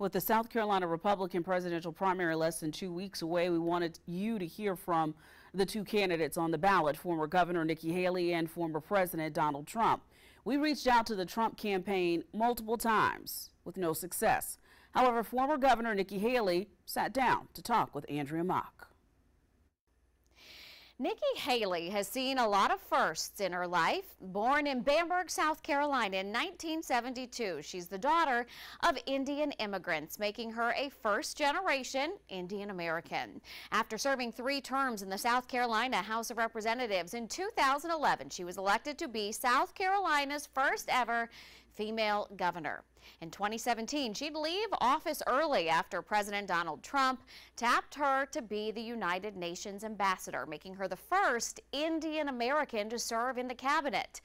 With the South Carolina Republican presidential primary less than 2 weeks away, we wanted you to hear from the two candidates on the ballot, former Governor Nikki Haley and former President Donald Trump. We reached out to the Trump campaign multiple times with no success. However, former Governor Nikki Haley sat down to talk with Andrea Mock. Nikki Haley has seen a lot of firsts in her life. Born in Bamberg, South Carolina in 1972, she's the daughter of Indian immigrants, making her a first-generation Indian American. After serving 3 terms in the South Carolina House of Representatives in 2011, she was elected to be South Carolina's first ever female governor. In 2017, she'd leave office early after President Donald Trump tapped her to be the United Nations ambassador, making her the first Indian American to serve in the cabinet.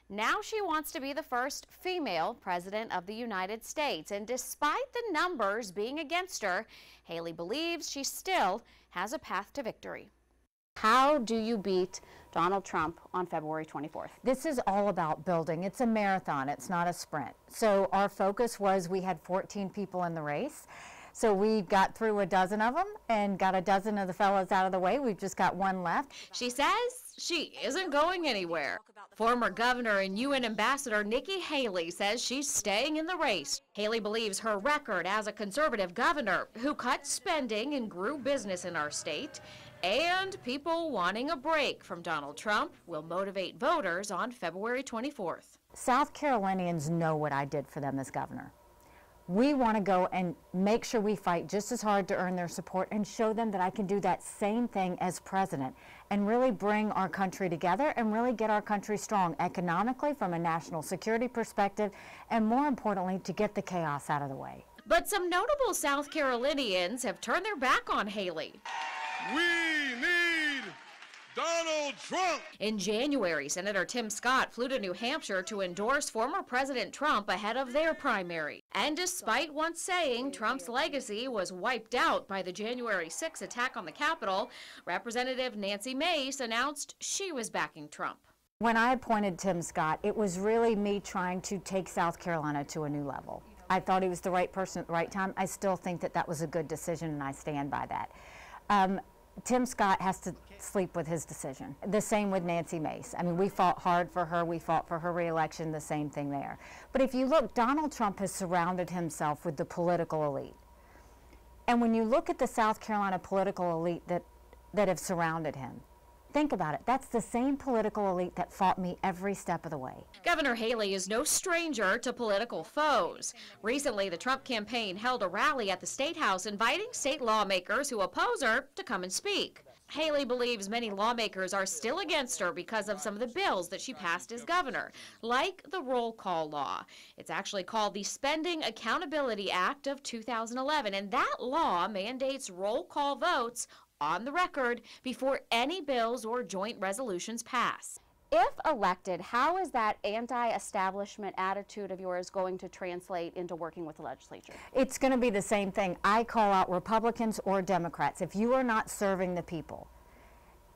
Now she wants to be the first female president of the United States. And despite the numbers being against her, Haley believes she still has a path to victory. How do you beat Donald Trump on February 24th? This is all about building. It's a marathon. It's not a sprint. So our focus was we had 14 people in the race. So we got through a dozen of them and got a dozen of the fellows out of the way. We've just got one left. She says she isn't going anywhere. Former Governor and UN Ambassador Nikki Haley says she's staying in the race. Haley believes her record as a conservative governor who cut spending and grew business in our state, and people wanting a break from Donald Trump, will motivate voters on February 24th. South Carolinians know what I did for them as governor. We want to go and make sure we fight just as hard to earn their support and show them that I can do that same thing as president and really bring our country together and really get our country strong economically from a national security perspective, and more importantly, to get the chaos out of the way. But some notable South Carolinians have turned their back on Haley. We need Donald Trump. In January, Senator Tim Scott flew to New Hampshire to endorse former President Trump ahead of their primary. And despite once saying Trump's legacy was wiped out by the January 6 attack on the Capitol, Representative Nancy Mace announced she was backing Trump. When I appointed Tim Scott, it was really me trying to take South Carolina to a new level. I thought he was the right person at the right time. I still think that that was a good decision, and I stand by that. Tim Scott has to sleep with his decision. The same with Nancy Mace. I mean, we fought hard for her. We fought for her reelection, the same thing there. But if you look, Donald Trump has surrounded himself with the political elite. And when you look at the South Carolina political elite that have surrounded him, think about it. That's the same political elite that fought me every step of the way. Governor Haley is no stranger to political foes. Recently, the Trump campaign held a rally at the State House inviting state lawmakers who oppose her to come and speak. Haley believes many lawmakers are still against her because of some of the bills that she passed as governor, like the roll call law. It's actually called the Spending Accountability Act of 2011, and that law mandates roll call votes on the record before any bills or joint resolutions pass. If elected, how is that anti-establishment attitude of yours going to translate into working with the legislature? It's going to be the same thing. I call out Republicans or Democrats. If you are not serving the people,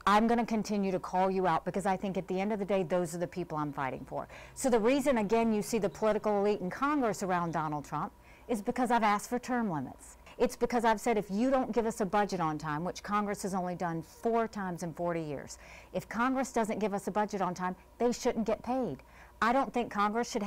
I'm going to continue to call you out, because I think at the end of the day, those are the people I'm fighting for. So the reason, again, you see the political elite in Congress around Donald Trump is because I've asked for term limits. It's because I've said if you don't give us a budget on time, which Congress has only done 4 times in 40 years, if Congress doesn't give us a budget on time, they shouldn't get paid. I don't think Congress should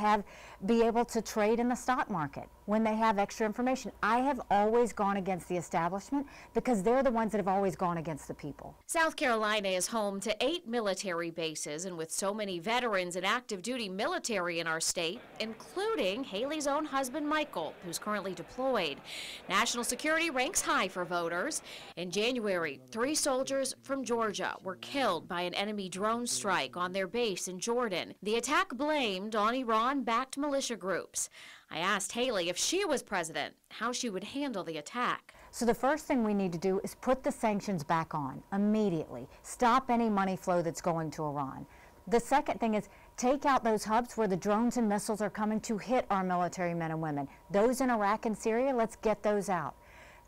be able to trade in the stock market when they have extra information. I have always gone against the establishment because they're the ones that have always gone against the people. South Carolina is home to 8 military bases, and with so many veterans and active duty military in our state, including Haley's own husband Michael, who's currently deployed, national security ranks high for voters. In January, 3 soldiers from Georgia were killed by an enemy drone strike on their base in Jordan. The attack blamed on Iran-backed militia groups. I asked Haley if she was president, how she would handle the attack. So the first thing we need to do is put the sanctions back on immediately. Stop any money flow that's going to Iran. The second thing is take out those hubs where the drones and missiles are coming to hit our military men and women. Those in Iraq and Syria, let's get those out.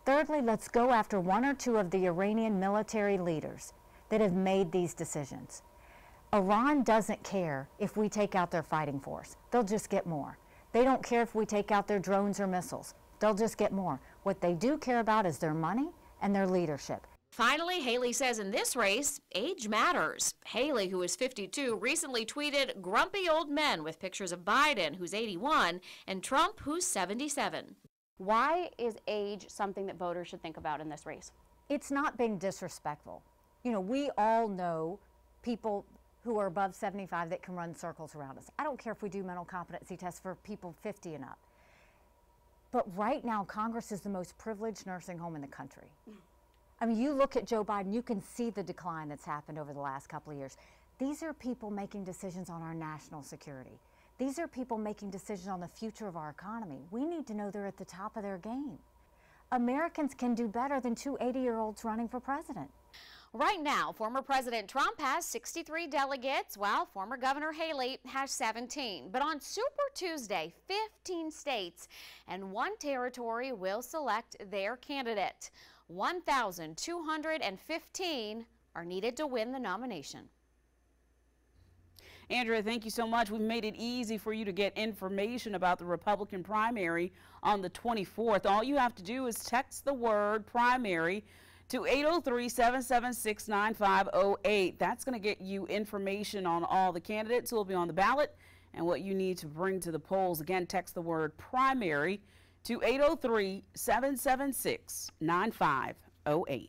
Thirdly, let's go after 1 or 2 of the Iranian military leaders that have made these decisions. Iran doesn't care if we take out their fighting force. They'll just get more. They don't care if we take out their drones or missiles. They'll just get more. What they do care about is their money and their leadership. Finally, Haley says in this race, age matters. Haley, who is 52, recently tweeted grumpy old men with pictures of Biden, who's 81, and Trump, who's 77. Why is age something that voters should think about in this race? It's not being disrespectful. You know, we all know people who are above 75 that can run circles around us. I don't care if we do mental competency tests for people 50 and up. But right now, Congress is the most privileged nursing home in the country. I mean, you look at Joe Biden, you can see the decline that's happened over the last couple of years. These are people making decisions on our national security. These are people making decisions on the future of our economy. We need to know they're at the top of their game. Americans can do better than two 80-year-olds running for president. Right now, former President Trump has 63 delegates, while former Governor Haley has 17. But on Super Tuesday, 15 states and 1 territory will select their candidate. 1,215 are needed to win the nomination. Andrea, thank you so much. We've made it easy for you to get information about the Republican primary on the 24th. All you have to do is text the word primary to 803-776-9508. That's going to get you information on all the candidates who will be on the ballot and what you need to bring to the polls. Again, text the word primary to 803-776-9508.